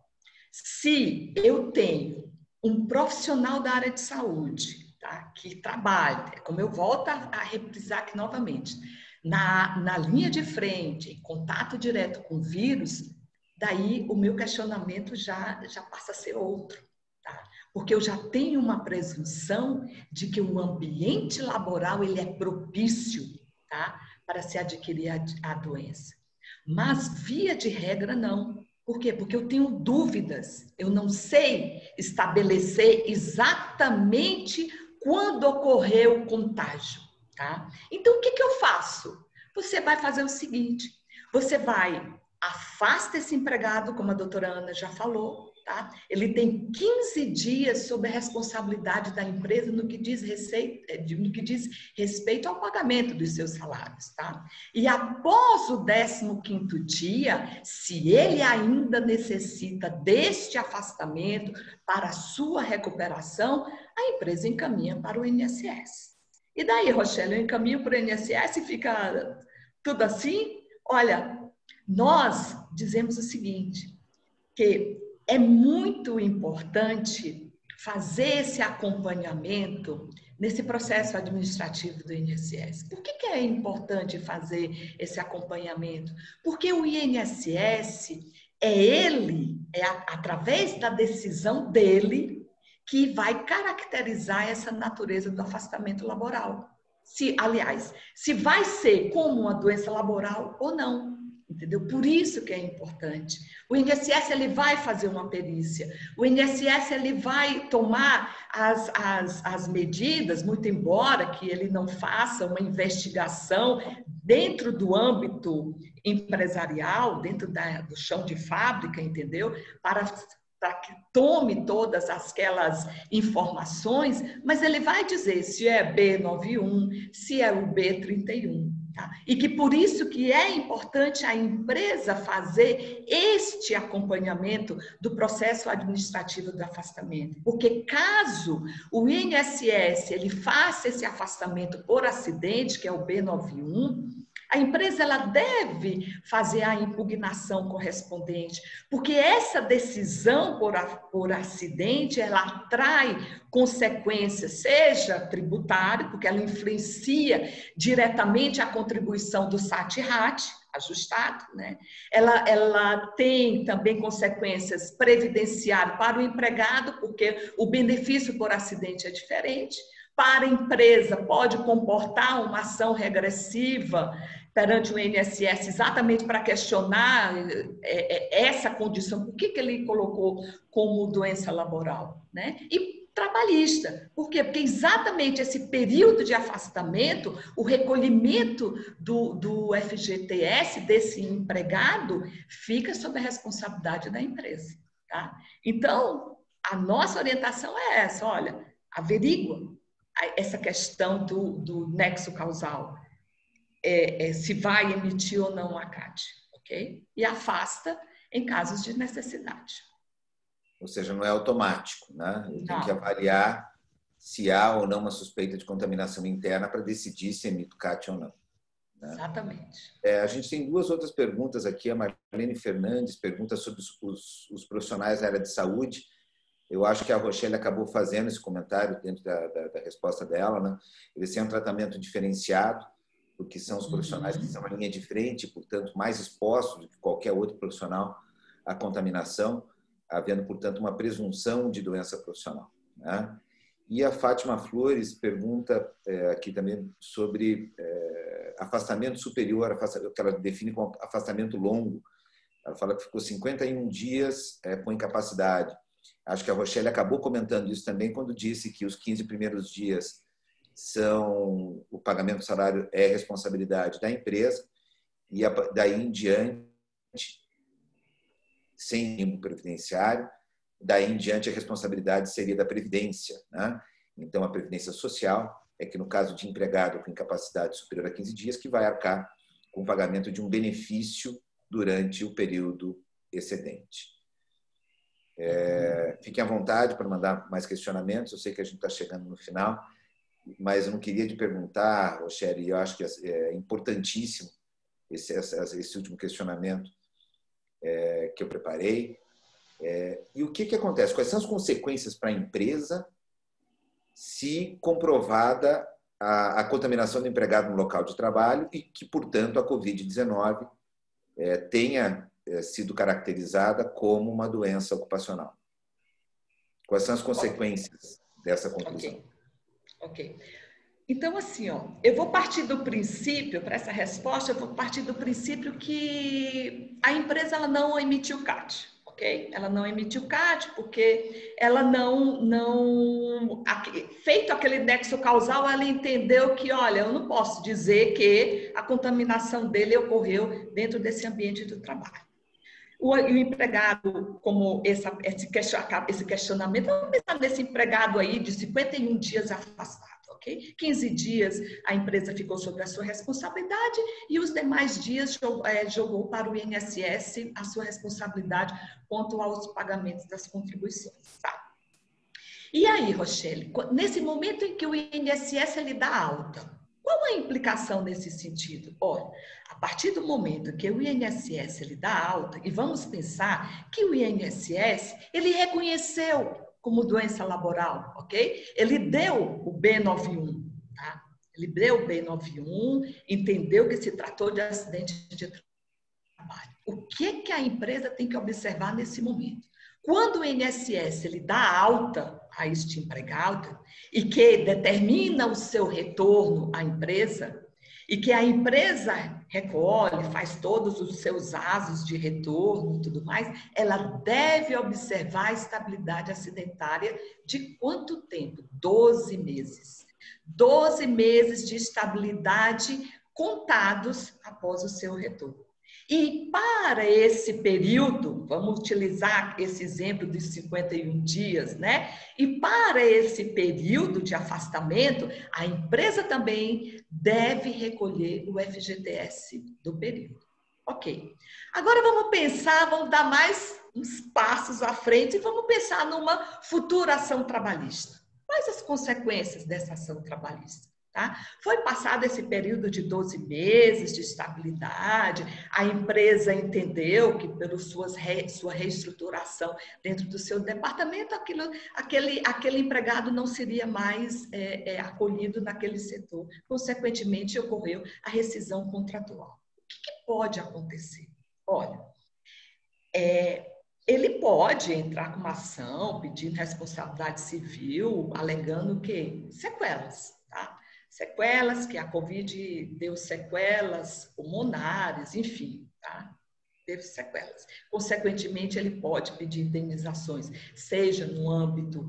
Se eu tenho um profissional da área de saúde, tá, que trabalha, como eu volto a reprisar aqui novamente, na linha de frente, em contato direto com o vírus, daí o meu questionamento já passa a ser outro. Tá? Porque eu já tenho uma presunção de que o ambiente laboral ele é propício, tá, para se adquirir a doença. Mas, via de regra, não. Por quê? Porque eu tenho dúvidas. Eu não sei estabelecer exatamente quando ocorreu o contágio. Tá? Então, o que eu faço? Você vai fazer o seguinte, você afasta esse empregado, como a doutora Ana já falou, tá? Ele tem 15 dias sob a responsabilidade da empresa no que diz respeito ao pagamento dos seus salários. Tá? E após o 15º dia, se ele ainda necessita deste afastamento para a sua recuperação, a empresa encaminha para o INSS. E daí, Rochelle, eu encaminho para o INSS e fica tudo assim? Olha, nós dizemos o seguinte, que é muito importante fazer esse acompanhamento nesse processo administrativo do INSS. Por que é importante fazer esse acompanhamento? Porque o INSS através da decisão dele, que vai caracterizar essa natureza do afastamento laboral. Se vai ser como uma doença laboral ou não. Entendeu? Por isso que é importante. O INSS ele vai fazer uma perícia. O INSS ele vai tomar as medidas, muito embora que ele não faça uma investigação dentro do âmbito empresarial, dentro do chão de fábrica, entendeu? Para que tome todas aquelas informações, mas ele vai dizer se é B91, se é o B31. Tá? E que por isso que é importante a empresa fazer este acompanhamento do processo administrativo do afastamento. Porque caso o INSS ele faça esse afastamento por acidente, que é o B91, a empresa ela deve fazer a impugnação correspondente, porque essa decisão por acidente, ela traz consequências, seja tributário, porque ela influencia diretamente a contribuição do SAT-RAT, ajustado, né? Ela tem também consequências previdenciárias para o empregado, porque o benefício por acidente é diferente. Para a empresa, pode comportar uma ação regressiva perante o INSS exatamente para questionar essa condição, por que ele colocou como doença laboral, né? E trabalhista, por quê? Porque exatamente esse período de afastamento, o recolhimento do FGTS desse empregado fica sob a responsabilidade da empresa, tá? Então, a nossa orientação é essa, olha, averigua essa questão do nexo causal, se vai emitir ou não a CAT, ok? E afasta em casos de necessidade. Ou seja, não é automático, né? Eu tenho que avaliar se há ou não uma suspeita de contaminação interna para decidir se emito CAT ou não. Né? Exatamente. A gente tem duas outras perguntas aqui. A Marlene Fernandes pergunta sobre os profissionais da área de saúde. Eu acho que a Rochelle acabou fazendo esse comentário dentro da resposta dela, né? Eles têm um tratamento diferenciado, porque são os profissionais que estão na linha de frente, portanto, mais expostos do que qualquer outro profissional à contaminação, havendo, portanto, uma presunção de doença profissional. Né? E a Fátima Flores pergunta aqui também sobre afastamento superior, que ela define como afastamento longo. Ela fala que ficou 51 dias com incapacidade. Acho que a Rochelle acabou comentando isso também quando disse que os 15 primeiros dias são o pagamento do salário é responsabilidade da empresa e daí em diante, sem limbo previdenciário, daí em diante a responsabilidade seria da Previdência. Né? Então, a Previdência Social é que, no caso de empregado com incapacidade superior a 15 dias, que vai arcar com o pagamento de um benefício durante o período excedente. Fiquem à vontade para mandar mais questionamentos. Eu sei que a gente está chegando no final, mas eu não queria te perguntar, Rochelle, eu acho que é importantíssimo esse último questionamento que eu preparei. E o que acontece? Quais são as consequências para a empresa se comprovada a contaminação do empregado no local de trabalho e que, portanto, a Covid-19 tenha sido caracterizada como uma doença ocupacional? Quais são as consequências dessa conclusão? Ok. Então, assim, eu vou partir do princípio, para essa resposta, eu vou partir do princípio que a empresa ela não emitiu CAT, ok? Ela não emitiu CAT porque ela feito aquele nexo causal, ela entendeu que, olha, eu não posso dizer que a contaminação dele ocorreu dentro desse ambiente do trabalho. O empregado, como esse questionamento, vamos pensar nesse empregado aí de 51 dias afastado, ok? 15 dias a empresa ficou sob a sua responsabilidade e os demais dias jogou para o INSS a sua responsabilidade quanto aos pagamentos das contribuições, tá? E aí, Rochelle, nesse momento em que o INSS ele dá alta, qual a implicação nesse sentido? Olha, a partir do momento que o INSS ele dá alta, e vamos pensar que o INSS ele reconheceu como doença laboral, ok? Ele deu o B91, tá? Ele deu o B91, entendeu que se tratou de acidente de trabalho. O que a empresa tem que observar nesse momento? Quando o INSS ele dá alta a este empregado e que determina o seu retorno à empresa e que a empresa recolhe, faz todos os seus asos de retorno e tudo mais, ela deve observar a estabilidade acidentária de quanto tempo? 12 meses. 12 meses de estabilidade contados após o seu retorno. E para esse período, vamos utilizar esse exemplo dos 51 dias, né? E para esse período de afastamento, a empresa também deve recolher o FGTS do período. Ok. Agora vamos dar mais uns passos à frente e vamos pensar numa futura ação trabalhista. Quais as consequências dessa ação trabalhista? Tá? Foi passado esse período de 12 meses de estabilidade, a empresa entendeu que pela sua reestruturação dentro do seu departamento, aquele empregado não seria mais acolhido naquele setor. Consequentemente, ocorreu a rescisão contratual. O que pode acontecer? Olha, ele pode entrar com uma ação pedindo responsabilidade civil, alegando que sequelas, tá? Sequelas, que a Covid deu sequelas pulmonares, enfim, tá? Teve sequelas. Consequentemente, ele pode pedir indenizações, seja no âmbito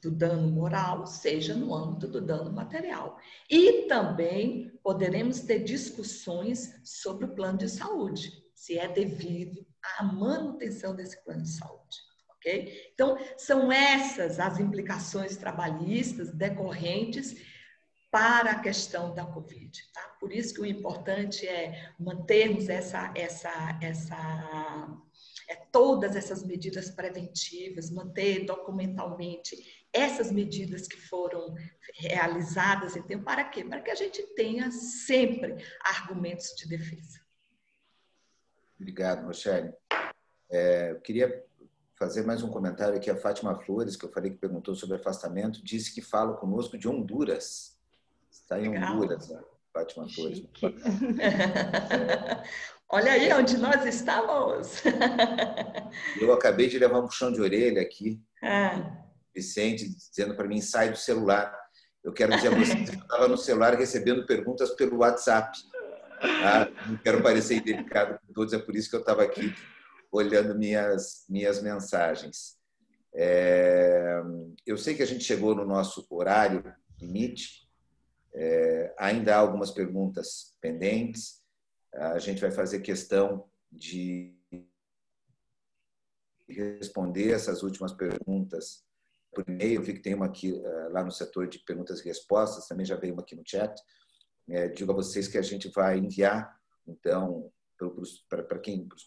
do dano moral, seja no âmbito do dano material. E também poderemos ter discussões sobre o plano de saúde, se é devido à manutenção desse plano de saúde. Ok? Então, são essas as implicações trabalhistas decorrentes para a questão da Covid, tá? Por isso que o importante é mantermos todas essas medidas preventivas, manter documentalmente essas medidas que foram realizadas, então, para quê? Para que a gente tenha sempre argumentos de defesa. Obrigado, Rochelle. Eu queria fazer mais um comentário aqui. A Fátima Flores, que eu falei que perguntou sobre afastamento, disse que fala conosco de Honduras. Está em Honduras, né? Fátima Flores. Olha aí onde nós estamos. Eu acabei de levar um puxão de orelha aqui. Vicente dizendo para mim, sai do celular. Eu quero dizer a você que eu estava no celular recebendo perguntas pelo WhatsApp. Tá? Não quero parecer indelicado com todos, é por isso que eu estava aqui olhando minhas mensagens. Eu sei que a gente chegou no nosso horário limite. Ainda há algumas perguntas pendentes. A gente vai fazer questão de responder essas últimas perguntas por e-mail. Eu vi que tem uma aqui lá no setor de perguntas e respostas, também já veio uma aqui no chat. Digo a vocês que a gente vai enviar, então, para os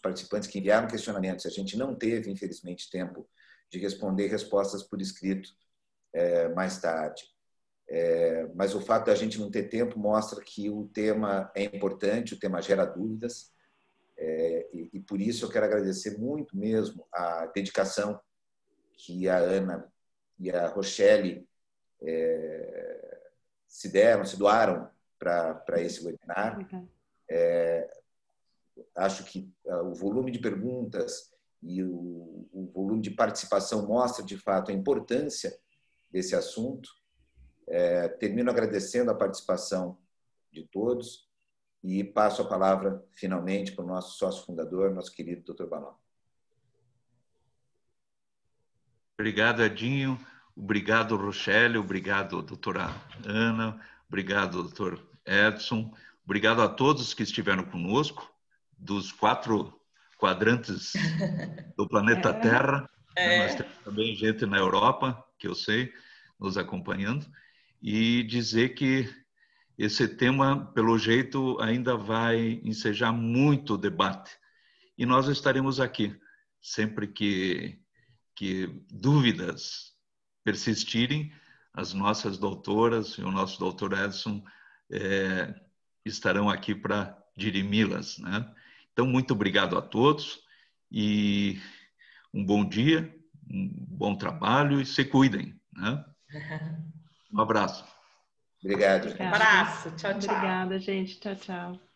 participantes que enviaram questionamentos. A gente não teve, infelizmente, tempo de responder respostas por escrito mais tarde. Mas o fato da gente não ter tempo mostra que o tema é importante, o tema gera dúvidas. E por isso eu quero agradecer muito mesmo a dedicação que a Ana e a Rochelle se doaram para esse webinar. Acho que o volume de perguntas e o volume de participação mostra, de fato, a importância desse assunto. Termino agradecendo a participação de todos e passo a palavra, finalmente, para o nosso sócio fundador, nosso querido Dr. Balão. Obrigado, Edinho. Obrigado, Rochelle. Obrigado, doutora Ana. Obrigado, doutor Edson. Obrigado a todos que estiveram conosco, dos 4 quadrantes do planeta Terra. Nós temos também gente na Europa, que eu sei, nos acompanhando. E dizer que esse tema, pelo jeito, ainda vai ensejar muito debate. E nós estaremos aqui, sempre que dúvidas persistirem, as nossas doutoras e o nosso doutor Edson estarão aqui para dirimi-las, né? Então, muito obrigado a todos e um bom dia, um bom trabalho e se cuidem, né? Um abraço. Obrigado. Um abraço. Tchau, tchau. Obrigada, gente. Tchau, tchau.